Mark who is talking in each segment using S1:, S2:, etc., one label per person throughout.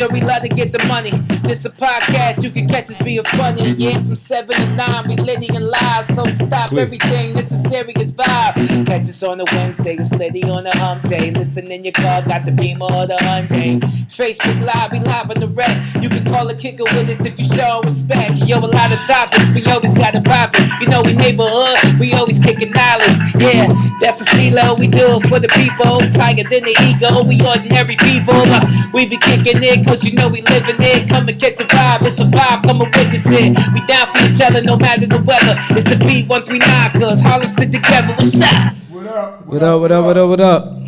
S1: We love to get the money. This a podcast, you can catch us being funny. Yeah, from 7 to 9, we litty and live. So stop everything, this is serious vibe. Catch us on a Wednesday, it's litty on a hump day. Listen in your car, got the Beamer or the Hyundai. Facebook Live, we live on the rec. You can call a kicker with us if you show respect. Yo, a lot of topics, we always got a poppin'. You know we neighborhood, we always kicking dollars. Yeah, that's the stilo, we do it for the people. Tiger than the ego, we ordinary people. We be kicking it, cause you know we living it. Come and catch a vibe, it's a vibe, come and witness it. We down for each other no matter the weather. It's the beat 139, cause Harlem stick together. What's up?
S2: What up? What up? What up? What up? What up?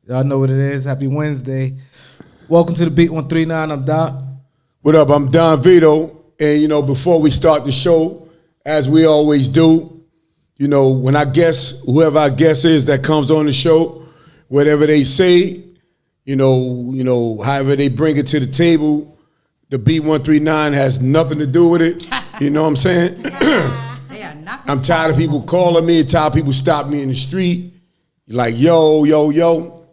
S2: Y'all know what it is. Happy Wednesday. Welcome to the Beat 139. I'm Doc.
S3: What up? I'm Don Vito. And you know, before we start the show, as we always do, you know, when whoever our guest is that comes on the show, whatever they say, you know, however they bring it to the table, the B139 has nothing to do with it. You know what I'm saying? I'm tired of people calling me, tired of people stop me in the street. Like, yo.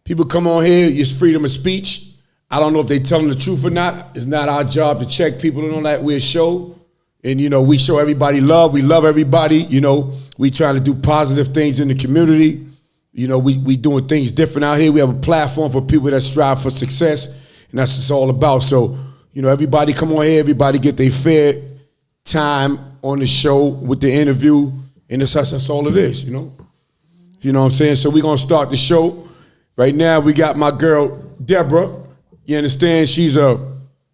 S3: People come on here, it's freedom of speech. I don't know if they telling the truth or not. It's not our job to check people and all that. We're a show. And, you know, we show everybody love. We love everybody. You know, we try to do positive things in the community. You know, we doing things different out here. We have a platform for people that strive for success, and that's what it's all about. So, you know, everybody come on here, everybody get their fair time on the show with the interview, and that's all it is, you know? You know what I'm saying? So we're going to start the show. Right now, we got my girl, DEBRA. You understand? She's a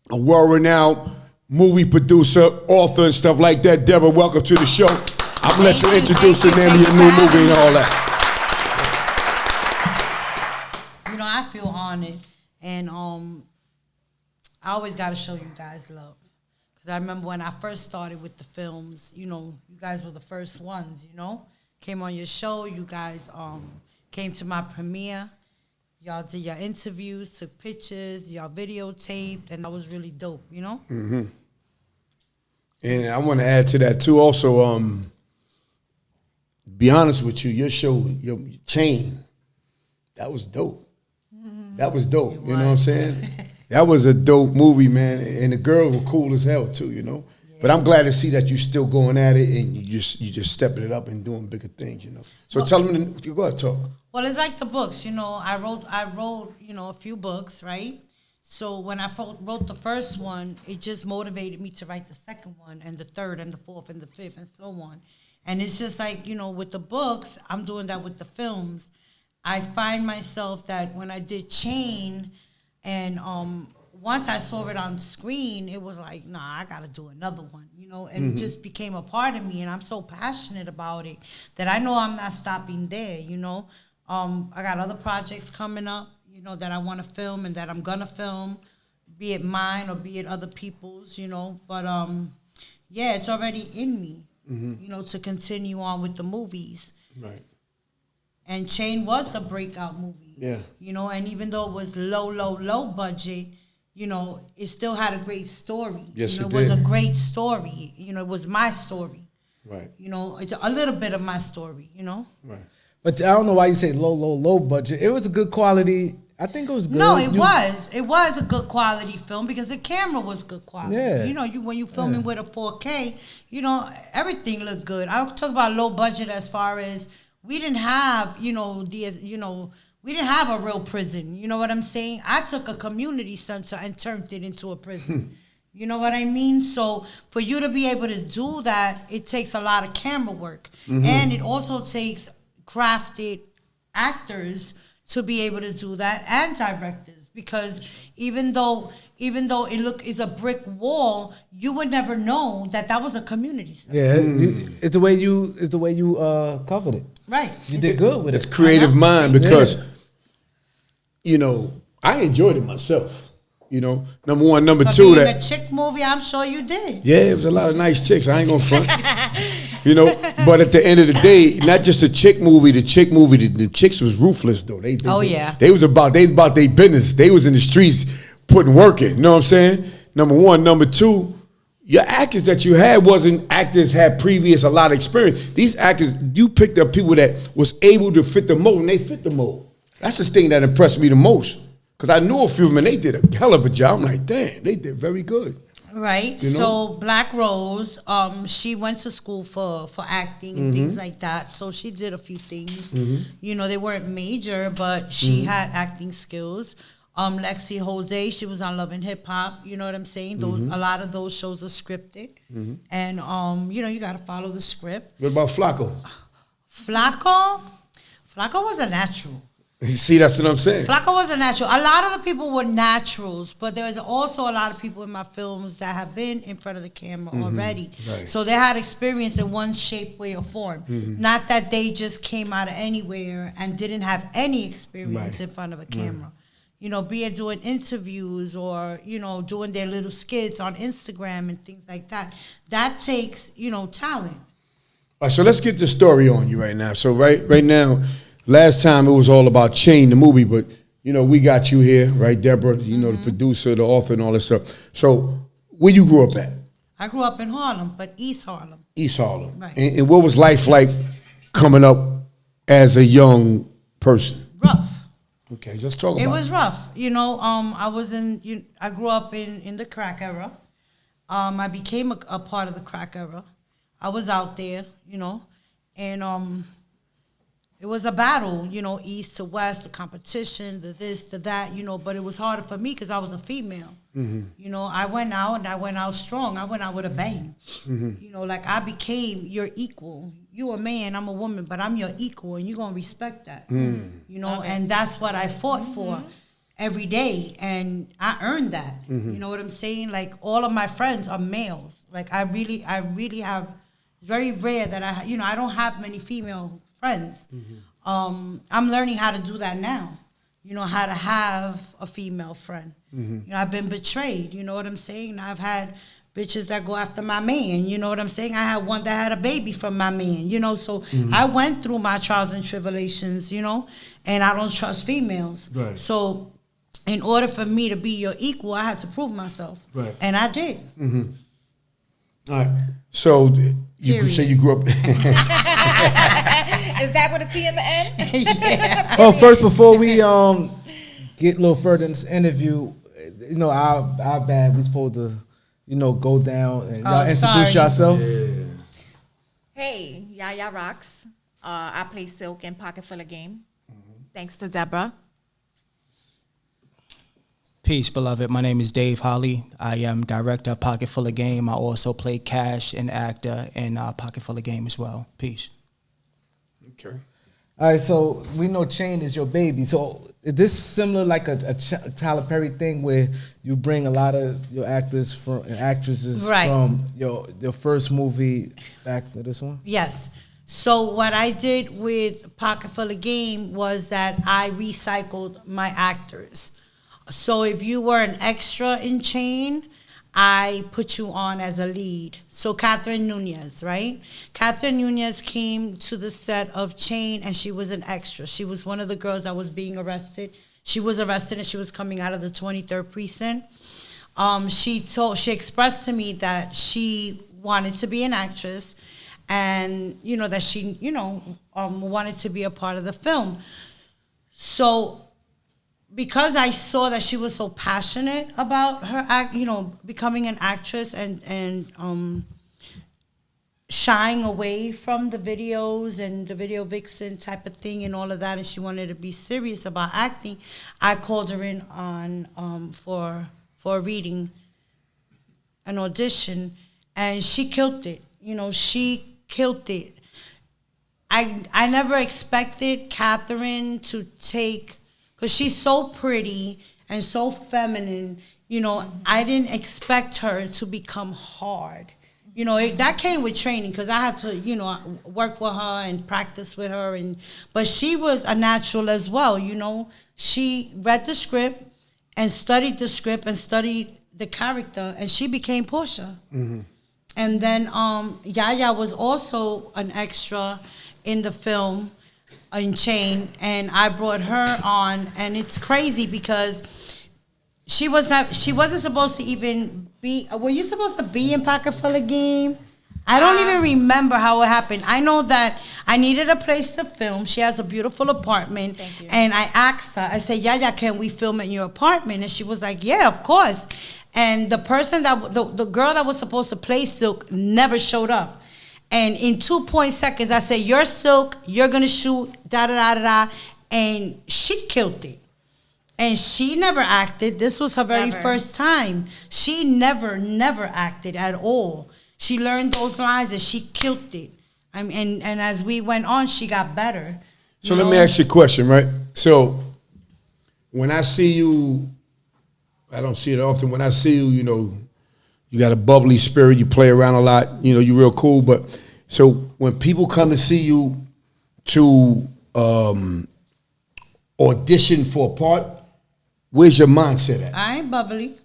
S3: world-renowned movie producer, author, and stuff like that. DEBRA, welcome to the show. I'm going to let you introduce the name of your new movie and all that.
S4: I feel honored, and I always got to show you guys love, because I remember when I first started with the films, you know, you guys were the first ones, you know, came on your show, you guys came to my premiere, y'all did your interviews, took pictures, y'all videotaped, and that was really dope, you know?
S3: Mm-hmm. And I want to add to that too also, be honest with you, your show, your chain, that was dope. That was dope, you know what I'm saying? That was a dope movie, man, and the girls were cool as hell too, you know? Yeah. But I'm glad to see that you're still going at it and you just stepping it up and doing bigger things, you know? So tell them, go ahead, talk.
S4: Well, it's like the books, you know, I wrote, you know, a few books, right? So when I wrote the first one, it just motivated me to write the second one and the third and the fourth and the fifth and so on. And it's just like, you know, with the books, I'm doing that with the films. I find myself that when I did Chain, and once I saw it on screen, it was like, nah, I got to do another one, you know, and it just became a part of me, and I'm so passionate about it that I know I'm not stopping there, you know. I got other projects coming up, you know, that I want to film and that I'm going to film, be it mine or be it other people's, you know, but yeah, it's already in me, you know, to continue on with the movies.
S3: Right.
S4: And Chain was a breakout movie. Yeah. You know, and even though it was low budget, you know, it still had a great story.
S3: Yes,
S4: you know,
S3: it
S4: was
S3: did.
S4: a great story. You know, it was my story.
S3: Right.
S4: You know, it's a little bit of my story, you know?
S3: Right.
S2: But I don't know why you say low budget. It was a good quality. I think it was good.
S4: No, it was. It was a good quality film because the camera was good quality. Yeah. You know, when you're filming with a 4K, you know, everything looked good. I'll talk about low budget as far as we didn't have, we didn't have a real prison. You know what I'm saying? I took a community center and turned it into a prison. You know what I mean? So for you to be able to do that, it takes a lot of camera work. And it also takes crafted actors to be able to do that, and directors, because even though it's a brick wall, you would never know that was a community center.
S2: Yeah, it's the way you covered it.
S4: Right.
S2: You did good with it.
S3: It's creative mind because, you know, I enjoyed it myself. You know, number one, number two.
S4: Being a chick movie, I'm sure you did.
S3: Yeah, it was a lot of nice chicks. I ain't gonna front. You know, but at the end of the day, not just a chick movie. The chicks was ruthless though. They was about their business. They was in the streets putting work in. You know what I'm saying? Number one, number two. Your actors that you had had previous a lot of experience. These actors, you picked up people that was able to fit the mold, and they fit the mold. That's the thing that impressed me the most. Because I knew a few of them, and they did a hell of a job. I'm like, damn, they did very good.
S4: Right.
S3: You know?
S4: So Black Rose, she went to school for acting and things like that. So she did a few things. You know, they weren't major, but she had acting skills. Lexi Jose, she was on Love and Hip Hop. You know what I'm saying? Those, a lot of those shows are scripted, and you know, you got to follow the script.
S3: What about Flacco?
S4: Flacco was a natural.
S3: See, that's what I'm saying.
S4: Flacco was a natural. A lot of the people were naturals, but there's also a lot of people in my films that have been in front of the camera already.
S3: Right.
S4: So they had experience in one shape, way, or form. Not that they just came out of anywhere and didn't have any experience in front of a camera. You know, be it doing interviews or, you know, doing their little skits on Instagram and things like that. That takes, you know, talent.
S3: All right, so let's get the story on you right now. So right now, last time it was all about Chain, the movie, but, you know, we got you here, right, Deborah? You know, the producer, the author, and all this stuff. So where you grew up at?
S4: I grew up in Harlem, but East Harlem.
S3: East Harlem.
S4: Right.
S3: And what was life like coming up as a young person?
S4: Rough.
S3: Okay, let's talk about it.
S4: It was rough. You know, I grew up in the crack era. I became a part of the crack era. I was out there, you know, and it was a battle, you know, east to west, the competition, the this, the that, you know, but it was harder for me because I was a female. You know, I went out and I went out strong. I went out with a bang. You know, like I became your equal. You a man, I'm a woman, but I'm your equal, and you're going to respect that. You know, and that's what I fought for every day, and I earned that. You know what I'm saying? Like, all of my friends are males. Like, I really have, it's very rare that I don't have many female friends. I'm learning how to do that now. You know, how to have a female friend. You know, I've been betrayed. You know what I'm saying? I've had bitches that go after my man. You know what I'm saying? I had one that had a baby from my man. You know, so I went through my trials and tribulations, you know, and I don't trust females. Right. So in order for me to be your equal, I had to prove myself. Right. And I did.
S3: All right. So you say you grew up...
S5: Is that what a T in the end?
S4: Yeah.
S2: Well, first, before we get a little further in this interview, you know, our bad. We supposed to, you know, go down and y'all introduce yourself.
S3: Yeah.
S5: Hey, Yaya rocks. I play Silk in Pocket Full of Game. Thanks to Deborah.
S6: Peace, beloved. My name is Dave Holly. I am director of Pocket Full of Game. I also play Cash and actor in Pocket Full of Game as well. Peace.
S3: Okay.
S2: All right, so we know Chain is your baby. So is this similar like a Tyler Perry thing where you bring a lot of your actors and actresses from your first movie back to this one?
S4: Yes. So what I did with Pocket Full of Game was that I recycled my actors. So if you were an extra in Chain, I put you on as a lead. So Catherine Nunez, right? Catherine Nunez came to the set of Chain, and she was an extra. She was one of the girls that was being arrested. She was arrested, and she was coming out of the 23rd precinct. She expressed to me that she wanted to be an actress, and you know that she wanted to be a part of the film. So, because I saw that she was so passionate about her becoming an actress and shying away from the videos and the video vixen type of thing and all of that, and she wanted to be serious about acting, I called her in on for a reading, an audition, and she killed it. You know, she killed it. I never expected Catherine to take, because she's so pretty and so feminine, you know, I didn't expect her to become hard. You know, that came with training, because I had to, you know, work with her and practice with her. But she was a natural as well, you know. She read the script and studied the script and studied the character, and she became Portia. And then Yaya was also an extra in the film, in Chain, and I brought her on, and it's crazy because she wasn't supposed to even be. Were you supposed to be in Pocket Full of Game? I don't even remember how it happened. I know that I needed a place to film. She has a beautiful apartment.
S5: Thank you.
S4: And I asked her, I said, Yaya, can we film in your apartment? And she was like, yeah, of course. And the person the girl that was supposed to play Silk never showed up. And in 2 seconds, I said, you're Silk, you're going to shoot, da-da-da-da-da. And she killed it. And she never acted. This was her very first time. She never acted at all. She learned those lines and she killed it. I mean, and as we went on, she got better.
S3: So let me ask you a question, right? So when I see you, I don't see it often. When I see you, you know, you got a bubbly spirit. You play around a lot. You know, you're real cool. But so when people come to see you to audition for a part, where's your mindset at?
S4: I ain't bubbly.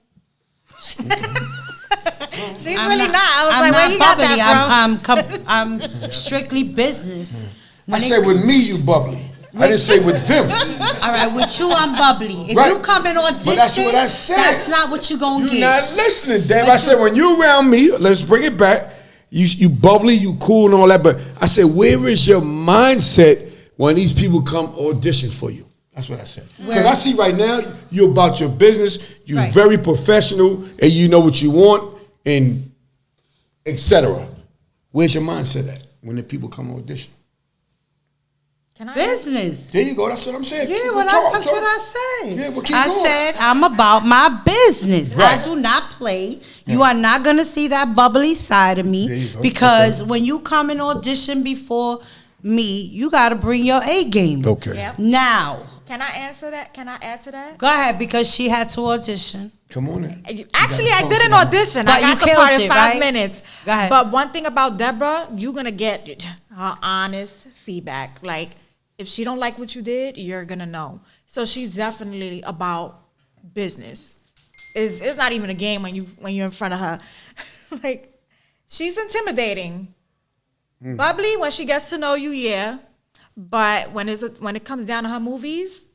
S5: She's really not. I was like, where he got that from?
S4: I'm strictly business.
S3: I said with me, you bubbly. I didn't say with them.
S4: All right, with you, I'm bubbly. If
S3: Right.
S4: you come and audition,
S3: But that's what I said.
S4: that's not what you gonna
S3: You're
S4: get.
S3: not listening, Dave. I said when you around me, let's bring it back. You bubbly, you cool and all that. But I said, where is your mindset when these people come audition for you? That's what I said. Because I see right now, you're about your business. You're
S4: Right.
S3: very professional, and you know what you want, and etc. Where's your mindset at when the people come audition?
S5: Can I?
S4: Business.
S3: There you go. That's what I'm saying.
S4: Yeah,
S3: Keep
S4: well,
S3: talk,
S4: that's
S3: talk.
S4: what I said.
S3: Yeah, well, keep
S4: I
S3: going.
S4: said I'm about my business.
S3: Right.
S4: I do not play. You are not gonna see that bubbly side of me
S3: There you go.
S4: because when you come and audition before me, you gotta bring your A game.
S3: Okay.
S5: Yep.
S4: Now,
S5: Can I answer that? Can I add to that?
S4: go ahead because she had to audition.
S3: Come on in.
S5: Actually, I didn't audition.
S4: But
S5: I got
S4: you
S5: the
S4: killed
S5: part in
S4: it,
S5: 5
S4: right?
S5: minutes.
S4: Go ahead.
S5: But one thing about Deborah, you're gonna get her honest feedback. Like, if she don't like what you did, you're gonna know. So she's definitely about business. It's not even a game when you're in front of her. Like, she's intimidating. Bubbly when she gets to know you, yeah. But when it comes down to her movies,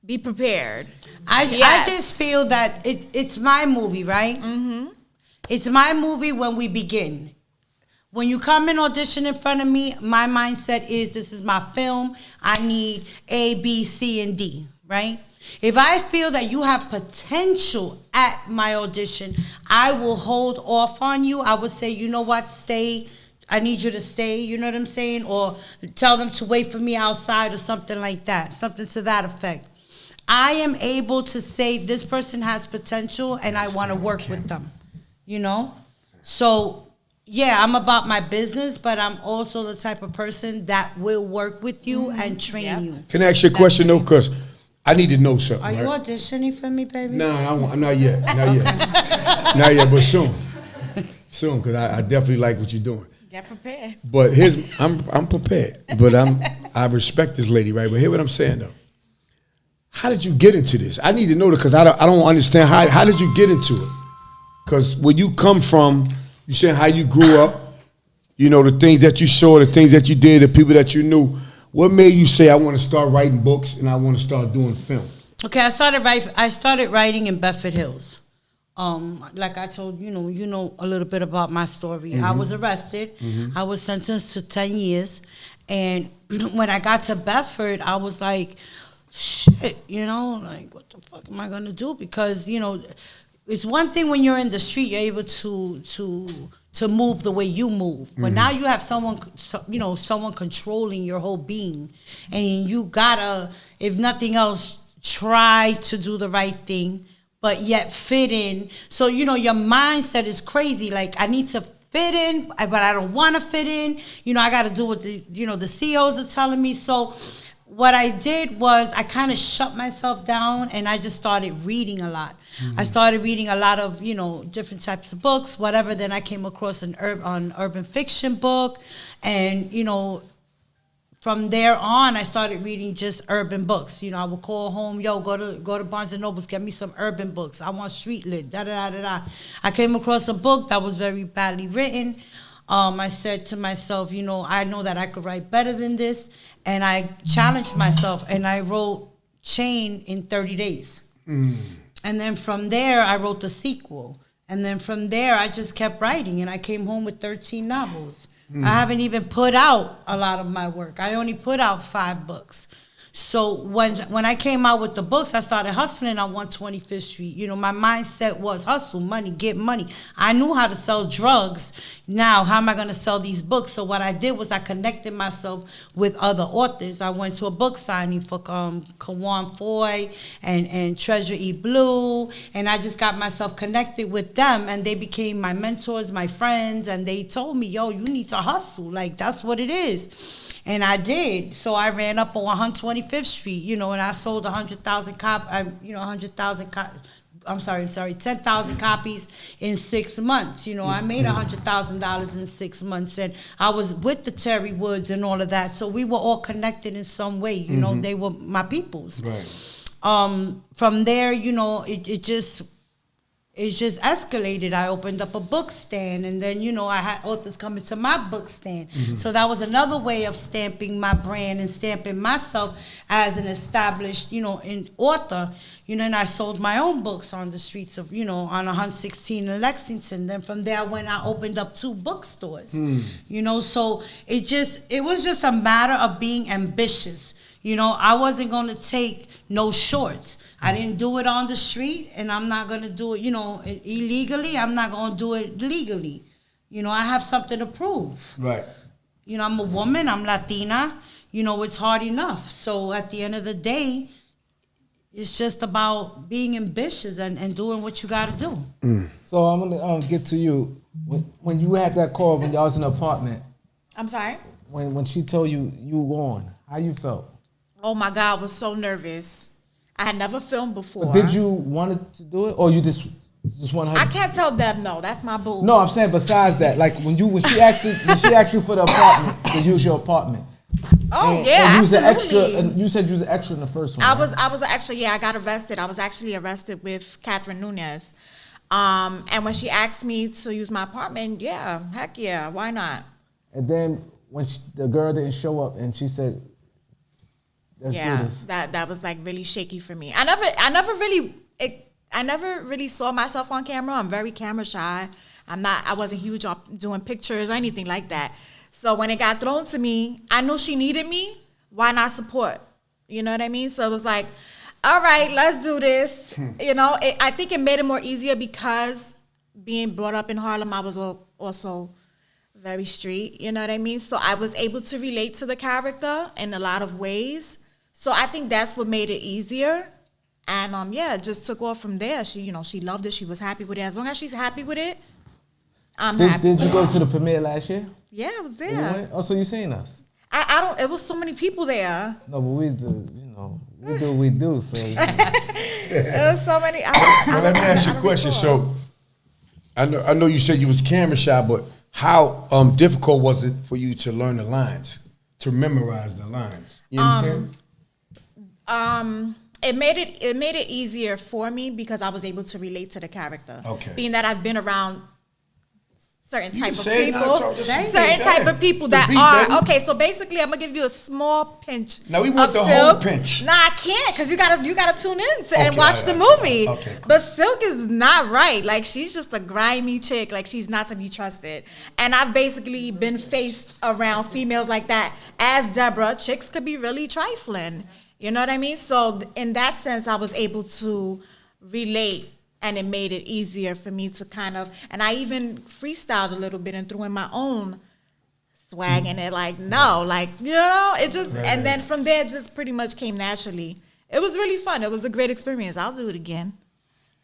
S5: be prepared.
S4: I
S5: Yes.
S4: just feel that it's my movie, right? Mm-hmm. It's my movie when we begin. When you come and audition in front of me, my mindset is this is my film. I need A, B, C, and D, right? If I feel that you have potential at my audition, I will hold off on you. I would say, you know what, stay. I need you to stay, you know what I'm saying? Or tell them to wait for me outside or something like that, something to that effect. I am able to say this person has potential and I want to work with them, you know? So, yeah, I'm about my business, but I'm also the type of person that will work with you and train you.
S3: Can I ask you a question though? Because I need to know something.
S4: Are you
S3: right?
S4: auditioning for me, baby?
S3: No, I'm not yet. Not yet. Not yet, but soon. Soon, because I definitely like what you're doing.
S5: Get prepared.
S3: But I'm prepared. But I respect this lady, right? But hear what I'm saying though. How did you get into this? I need to know that because I don't understand how did you get into it? Because where you come from, you saying how you grew up, you know, the things that you saw, the things that you did, the people that you knew. What made you say I want to start writing books and I want to start doing film?
S4: Okay, I started writing in Bedford Hills. Like I told you know a little bit about my story. I was arrested. I was sentenced to 10 years. And when I got to Bedford, I was like, shit, like, what the fuck am I going to do? Because, it's one thing when you're in the street, you're able to move the way you move. But now you have someone controlling your whole being. And you gotta, if nothing else, try to do the right thing, but yet fit in. So, your mindset is crazy. Like, I need to fit in, but I don't want to fit in. I got to do what the CEOs are telling me. So what I did was I kind of shut myself down and I just started reading a lot. I started reading a lot of, different types of books, whatever. Then I came across an urban fiction book. And, from there on, I started reading just urban books. I would call home, go to Barnes & Nobles, get me some urban books. I want street lit, da-da-da-da-da. I came across a book that was very badly written. I said to myself, I know that I could write better than this. And I challenged myself, and I wrote Chain in 30 days. And then from there, I wrote the sequel. And then from there, I just kept writing, and I came home with 13 novels. I haven't even put out a lot of my work. I only put out 5 books. So when I came out with the books, I started hustling on 125th Street. You know, my mindset was hustle, money, get money. I knew how to sell drugs. Now, how am I going to sell these books? So what I did was I connected myself with other authors. I went to a book signing for Kawan Foy and Treasure E. Blue, and I just got myself connected with them, and they became my mentors, my friends, and they told me, yo, you need to hustle. Like, that's what it is. And I did. So I ran up on 125th Street, you know, and I sold 10,000 copies in 6 months. You know, I made $100,000 in 6 months, and I was with the Terry Woods and all of that. So we were all connected in some way. You know, they were my peoples.
S3: Right.
S4: From there, you know, it just escalated. I opened up a book stand, and then, you know, I had authors coming to my book stand. So that was another way of stamping my brand and stamping myself as an established, you know, author. You know, and I sold my own books on the streets of, you know, on 116 in Lexington. Then from there, I opened up 2 bookstores. You know, so it was just a matter of being ambitious. You know, I wasn't going to take no shorts. I didn't do it on the street, and I'm not going to do it, you know, illegally. I'm not going to do it legally. You know, I have something to prove.
S3: Right.
S4: You know, I'm a woman. I'm Latina. You know, it's hard enough. So at the end of the day, it's just about being ambitious and doing what you got to do.
S2: So I'm going to get to you. When you had that call when y'all was in the apartment.
S5: I'm sorry?
S2: When she told you won, how you felt?
S5: Oh my God, I was so nervous. I had never filmed before.
S2: But did you want to do it, or you just want her?
S5: I can't tell Deb no. That's my boo.
S2: No, I'm saying besides that, like when she asked you for the apartment to use your apartment.
S5: Oh yeah,
S2: you was an
S5: absolutely.
S2: extra, and you said you was an extra in the first one.
S5: I
S2: right?
S5: was an extra. Yeah, I got arrested. I was actually arrested with Catherine Nunez. And when she asked me to use my apartment, yeah, heck yeah, why not?
S2: And then when the girl didn't show up, and she said, "Let's do this."
S5: that was like really shaky for me. I never really saw myself on camera. I'm very camera shy. I wasn't huge on doing pictures or anything like that. So when it got thrown to me, I knew she needed me. Why not support? You know what I mean? So it was like, all right, let's do this. You know, I think it made it more easier because being brought up in Harlem, I was also very street. You know what I mean? So I was able to relate to the character in a lot of ways. So I think that's what made it easier. And it just took off from there. She loved it. She was happy with it. As long as she's happy with it, I'm happy.
S2: Did you go to the premiere last year?
S5: Yeah, I was there.
S2: Oh, so you seen us?
S5: I don't. It was so many people there.
S2: No, but we do. We do what we do. So
S5: there was so many.
S3: Now let me ask you a question. So I know you said you was camera shy, but how difficult was it for you to learn the lines, to memorize the lines? You understand?
S5: It made it easier for me because I was able to relate to the character.
S3: Okay.
S5: Being that I've been around certain type of people that are okay. So basically, I'm gonna give you a small pinch.
S3: Now we want the
S5: Silk.
S3: whole pinch.
S5: Nah, I can't because you gotta tune in and watch the movie.
S3: Okay, cool.
S5: But Silk is not right. Like she's just a grimy chick. Like she's not to be trusted. And I've basically been faced around females like that. As Deborah, chicks could be really trifling. You know what I mean? So in that sense, I was able to relate. And it made it easier for me to and I even freestyled a little bit and threw in my own swag in it. It just, right. And then from there, it just pretty much came naturally. It was really fun. It was a great experience. I'll do it again.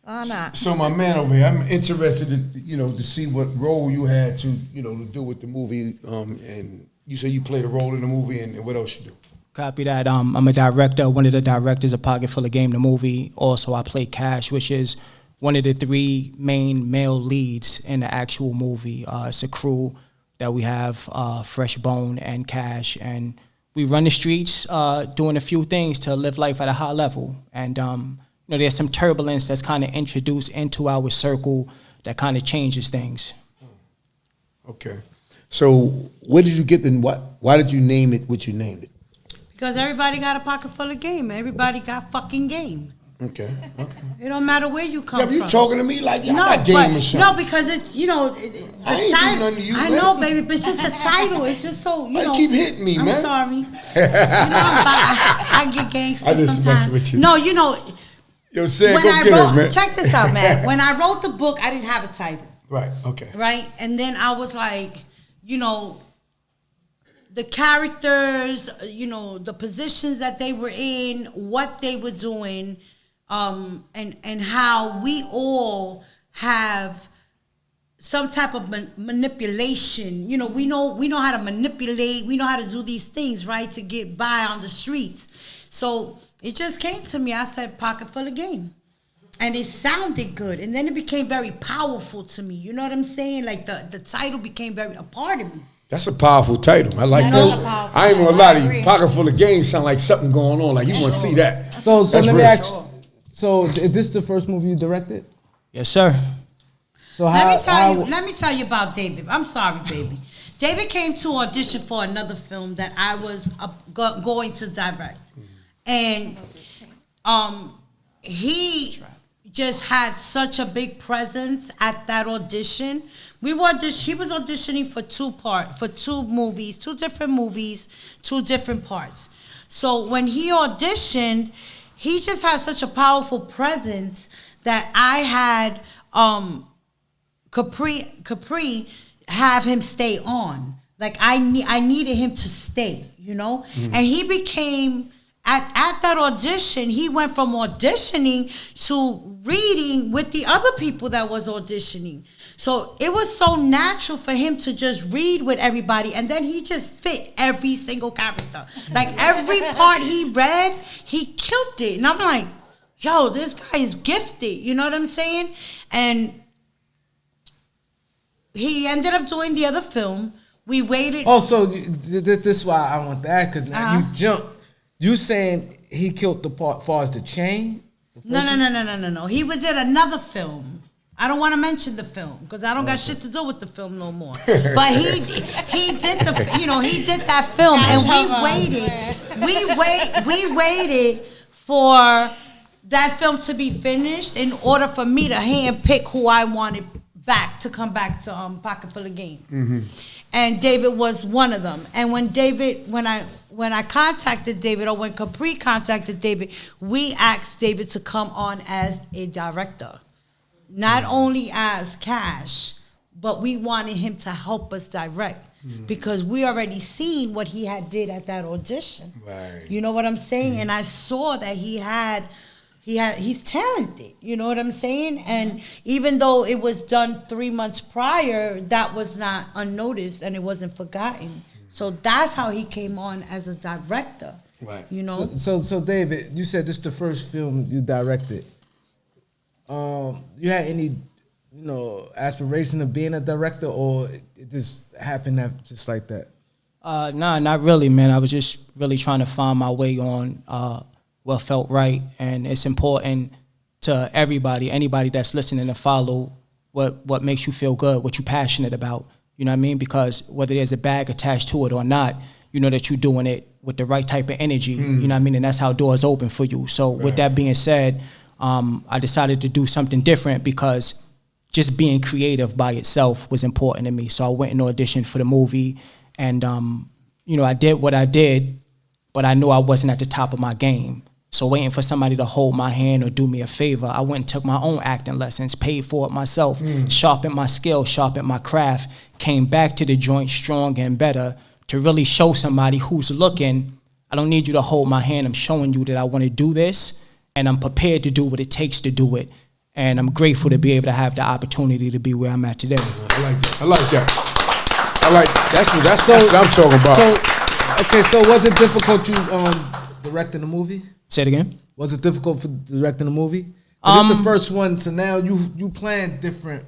S5: Why not?
S3: So my man over here, I'm interested to see what role you had to do with the movie. And you say you played a role in the movie, and what else you do?
S6: Copy that. I'm a director, one of the directors of Pocket Full of Game, the movie. Also, I play Cash, which is one of the 3 main male leads in the actual movie. It's a crew that we have, Fresh Bone and Cash, and we run the streets doing a few things to live life at a high level. And there's some turbulence that's kind of introduced into our circle that kind of changes things.
S3: Okay. So where did you get why did you name it what you named it?
S4: Because everybody got a pocket full of game. Everybody got fucking game.
S3: Okay.
S4: It don't matter where you come
S3: Yeah,
S4: from.
S3: you talking to me like y'all got
S4: but,
S3: game or something.
S4: no, because it's the
S3: I ain't
S4: title.
S3: doing nothing to you,
S4: I
S3: man.
S4: know, baby, but it's just the title. It's just so
S3: Why you keep hitting me,
S4: I'm
S3: man?
S4: sorry. I get gangster
S3: I just
S4: sometimes.
S3: mess with you.
S4: No,
S3: Yo, Sam,
S4: when
S3: go
S4: I
S3: get
S4: wrote,
S3: her, man.
S4: check this out, man. When I wrote the book, I didn't have a title.
S3: Right. Okay.
S4: Right, and then I was like, the characters, the positions that they were in, what they were doing, and how we all have some type of manipulation. We know how to manipulate. We know how to do these things, right, to get by on the streets. So it just came to me. I said, pocket full of game. And it sounded good. And then it became very powerful to me. You know what I'm saying? Like the title became a part of me.
S3: That's a powerful title. I like that. I ain't gonna lie to you. Pocket full of game sound like something going on. Like you want to see that.
S2: So
S3: That's
S2: let me
S3: real.
S2: ask. So is this the first movie you directed?
S6: Yes, sir.
S2: So
S4: Let me tell you about David. I'm sorry, baby. David came to audition for another film that I was going to direct, and he just had such a big presence at that audition. He was auditioning for two different movies, two different parts. So when he auditioned, he just had such a powerful presence that I had Capri have him stay on. Like I needed him to stay, And he became at that audition, he went from auditioning to reading with the other people that was auditioning. So it was so natural for him to just read with everybody, and then he just fit every single character. Like every part he read, he killed it. And I'm like, yo, this guy is gifted. You know what I'm saying? And he ended up doing the other film. We waited.
S2: Oh, so this is why I want that, because now you jumped. You saying he killed the part as far as the chain?
S4: No. He was in another film. I don't want to mention the film because I don't got shit to do with the film no more. But he did that film, and we waited for that film to be finished in order for me to handpick who I wanted back to come back to Pocket Full of Game. Mm-hmm. And David was one of them. And when I contacted David, or when Capri contacted David, we asked David to come on as a director. Not only as Cash, but we wanted him to help us direct. Because we already seen what he had did at that audition.
S3: Right.
S4: You know what I'm saying? And I saw that he's talented. You know what I'm saying? And even though it was done 3 months prior, that was not unnoticed and it wasn't forgotten. So that's how he came on as a director.
S3: Right.
S2: So David, you said this is the first film you directed. You had any, aspiration of being a director, or it just happened just like that?
S6: Nah, not really, man. I was just really trying to find my way on what felt right, and it's important to anybody that's listening, to follow what makes you feel good, what you're passionate about. You know what I mean? Because whether there's a bag attached to it or not, you know that you're doing it with the right type of energy. You know what I mean? And that's how doors open for you. So with that being said, I decided to do something different because just being creative by itself was important to me. So I went and auditioned for the movie, and I did what I did, but I knew I wasn't at the top of my game. So waiting for somebody to hold my hand or do me a favor, I went and took my own acting lessons, paid for it myself, sharpened my skill, sharpened my craft, came back to the joint strong and better to really show somebody who's looking, I don't need you to hold my hand. I'm showing you that I want to do this, and I'm prepared to do what it takes to do it. And I'm grateful to be able to have the opportunity to be where I'm at today.
S3: I like that. That's what I'm talking about.
S2: So was it difficult you directing the movie?
S6: Say it again.
S2: Was it difficult for directing the movie? It's the first one, so now you playing different,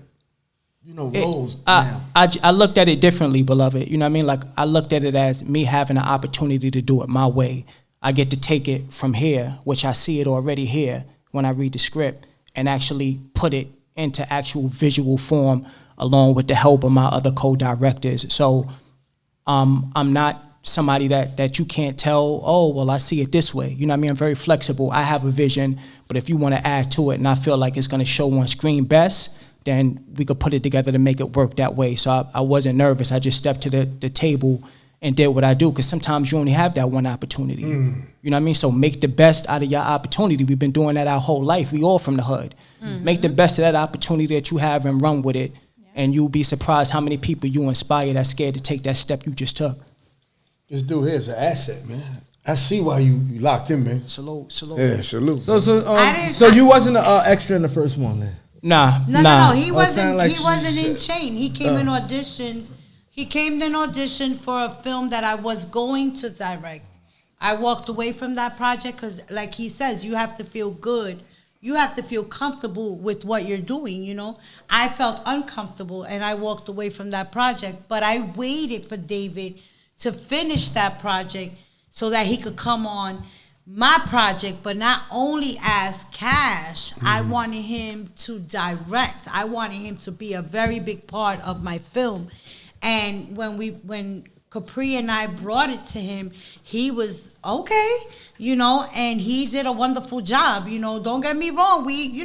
S2: roles now.
S6: I looked at it differently, beloved. You know what I mean? Like, I looked at it as me having an opportunity to do it my way. I get to take it from here, which I see it already here when I read the script, and actually put it into actual visual form along with the help of my other co-directors. So I'm not somebody that you can't tell, oh, well, I see it this way. You know what I mean? I'm very flexible. I have a vision, but if you want to add to it and I feel like it's going to show on screen best, then we could put it together to make it work that way. So I wasn't nervous. I just stepped to the table and did what I do, because sometimes you only have that one opportunity. You know what I mean? So make the best out of your opportunity. We've been doing that our whole life. We all from the hood. Make the best of that opportunity that you have and run with it. And you'll be surprised how many people you inspire that's scared to take that step you just took.
S3: This dude here is an asset, man. I see why you locked in, man.
S6: Salute.
S3: Yeah, salute.
S2: So you wasn't an extra in the first one, then?
S6: Nah.
S4: No. He wasn't.
S2: Like
S4: He wasn't in Chain. He came in audition. He came in audition for a film that I was going to direct. I walked away from that project because, like he says, you have to feel good. You have to feel comfortable with what you're doing, you know. I felt uncomfortable, and I walked away from that project. But I waited for David to finish that project so that he could come on my project, but not only as Cash. I wanted him to direct. I wanted him to be a very big part of my film. And when Capri and I brought it to him, he was okay, you know, and he did a wonderful job. You know, don't get me wrong. We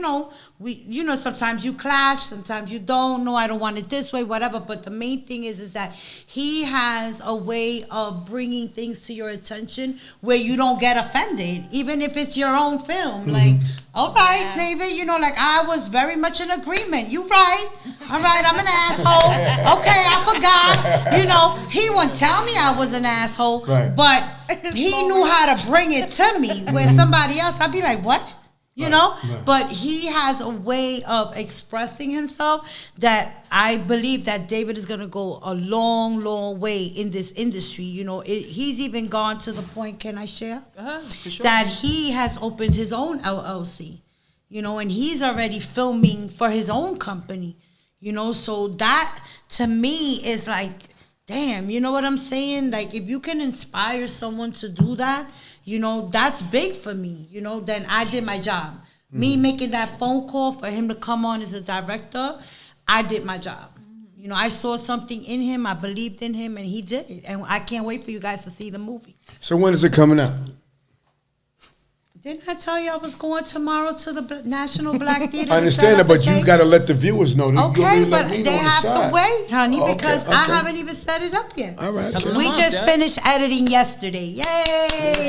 S4: sometimes you clash, sometimes you don't. No, I don't want it this way, whatever. But the main thing is that he has a way of bringing things to your attention where you don't get offended, even if it's your own film. Like, all right, David, you know, like I was very much in agreement. You right. All right, I'm an asshole. Okay, I forgot. You know, he wouldn't tell me I was an asshole, but he knew how to bring it to me where somebody else, I'd be like, what? You know, but he has a way of expressing himself that I believe that David is going to go a long, long way in this industry. You know, he's even gone to the point, can I share? For sure. That he has opened his own LLC, you know, and he's already filming for his own company, you know, so that to me is like, damn, you know what I'm saying? Like, if you can inspire someone to do that, you know, that's big for me. You know, then I did my job. Me making that phone call for him to come on as a director, I did my job. You know, I saw something in him. I believed in him, and he did it. And I can't wait for you guys to see the movie.
S3: So when is it coming out?
S4: Didn't I tell you I was going tomorrow to the National Black Theater?
S3: I understand that, but you got to let the viewers know.
S4: Okay, but they have to wait, honey, because I haven't even set it up yet.
S3: All right.
S4: We just finished editing yesterday. Yay!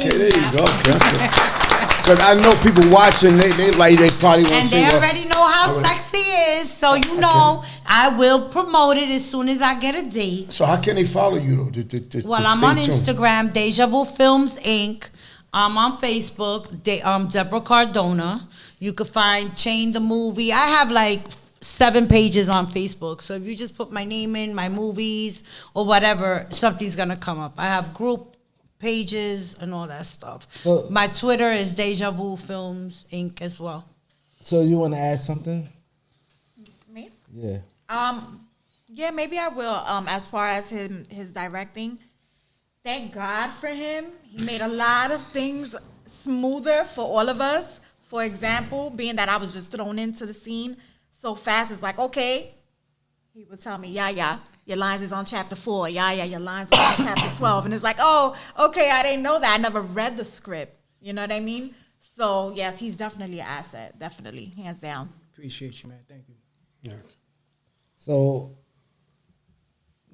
S3: Okay, there you go. Because I know people watching, they probably want to see.
S4: And they already know how sexy is, so you know I will promote it as soon as I get a date.
S3: So how can they follow you, though?
S4: Well, I'm on Instagram, Deja Vu Films, Inc. I'm on Facebook, Deborah Cardona. You could find Chain the Movie. I have like 7 pages on Facebook. So if you just put my name in, my movies, or whatever, something's going to come up. I have group pages and all that stuff. So, my Twitter is Deja Vu Films, Inc. as well.
S2: So you want to add something?
S5: Me?
S2: Yeah.
S5: Yeah, maybe I will. As far as his directing, thank God for him. He made a lot of things smoother for all of us. For example, being that I was just thrown into the scene so fast, it's like, okay, he would tell me, yeah, your lines is on chapter 4. Yeah, your lines is on chapter 12. And it's like, oh, okay, I didn't know that. I never read the script. You know what I mean? So, yes, he's definitely an asset. Definitely. Hands down.
S6: Appreciate you, man. Thank you.
S3: Yeah.
S2: So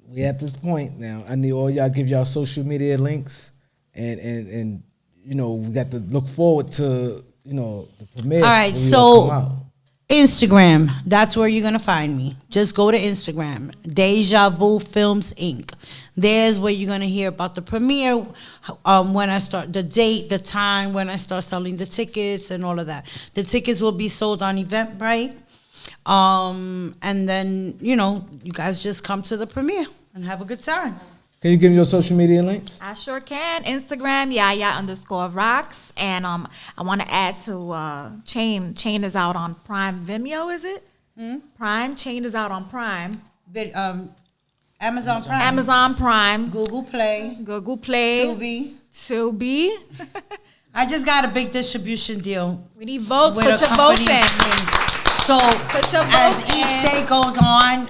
S2: we at this point now. I need all y'all give y'all social media links, and you know, we got to look forward to, you know, the premiere.
S4: All right, so Instagram, that's where you're gonna find me. Just go to Instagram, Deja Vu Films Inc. There's where you're gonna hear about the premiere, when I start, the date, the time, when I start selling the tickets, and all of that. The tickets will be sold on Eventbrite, and then, you know, you guys just come to the premiere and have a good time.
S2: Can you give me your social media links?
S5: I sure can. Instagram, Yaya_rocks. And I want to add to Chain. Chain is out on Prime Vimeo, is it? Prime. Chain is out on Prime.
S4: Amazon Prime.
S5: Amazon Prime.
S4: Google Play.
S5: Tubi.
S4: I just got a big distribution deal.
S5: We need votes. Put your votes in.
S4: So as each day goes on,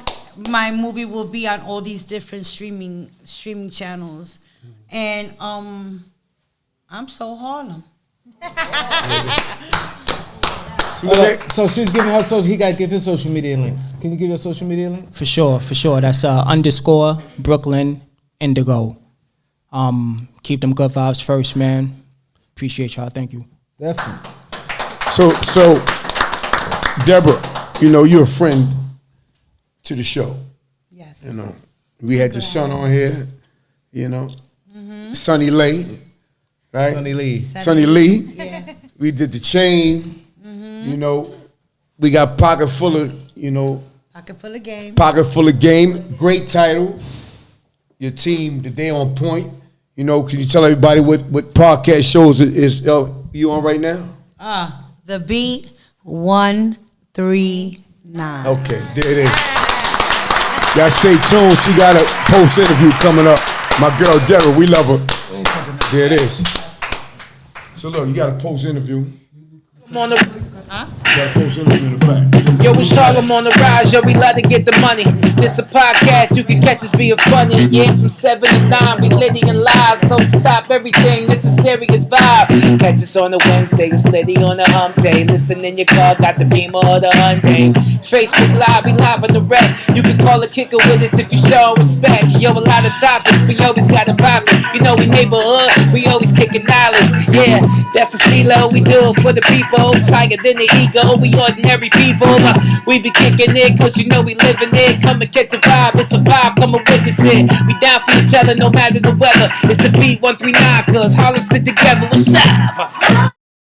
S4: my movie will be on all these different streaming channels. And I'm so Harlem.
S2: So she's giving her social. He got to give his social media links. Can you give your social media links?
S6: For sure. That's _ Brooklyn Indigo. Keep them good vibes first, man. Appreciate y'all. Thank you.
S2: Definitely.
S3: So, Deborah, you know, you're a friend to the show.
S4: Yes.
S3: You know, we had your son on here, you know, Sonny Lee, right?
S2: Sonny Lee.
S3: Sonny Lee.
S4: Yeah.
S3: We did the chain, you know. We got Pocket Full of, you know.
S4: Pocket Full of Game.
S3: Pocket Full of Game. Great title. Your team, they on point. You know, can you tell everybody what podcast shows is you on right now?
S4: The Beat 139.
S3: Okay, there it is. Y'all stay tuned. She got a post interview coming up. My girl Deborah, we love her. There it is. So look, you got a post interview.
S1: I'm on the
S3: You got a post interview in the back.
S1: Yo, it's Harlem on the rise, yo, we love to get the money. This a podcast, you can catch us being funny. Yeah, from 7 to 9, we litty and live. So stop everything, this is serious vibe. Catch us on a Wednesday, it's litty on a hump day. Listen in your car, got the Beamer or the Hyundai. Facebook Live, we live on the rec. You can call a kicker with us if you show respect. Yo, a lot of topics, we always got a poppin'. You know we neighborhood, we always kicking knowledge. Yeah, that's the stilo, we do it for the people. Higher than the ego, we ordinary people. We be kicking it, cause you know we living it. Come and catch a vibe, it's a vibe, come and witness it. We down for each other, no matter the weather. It's the Beat 139, cause Harlem stick together, what's up?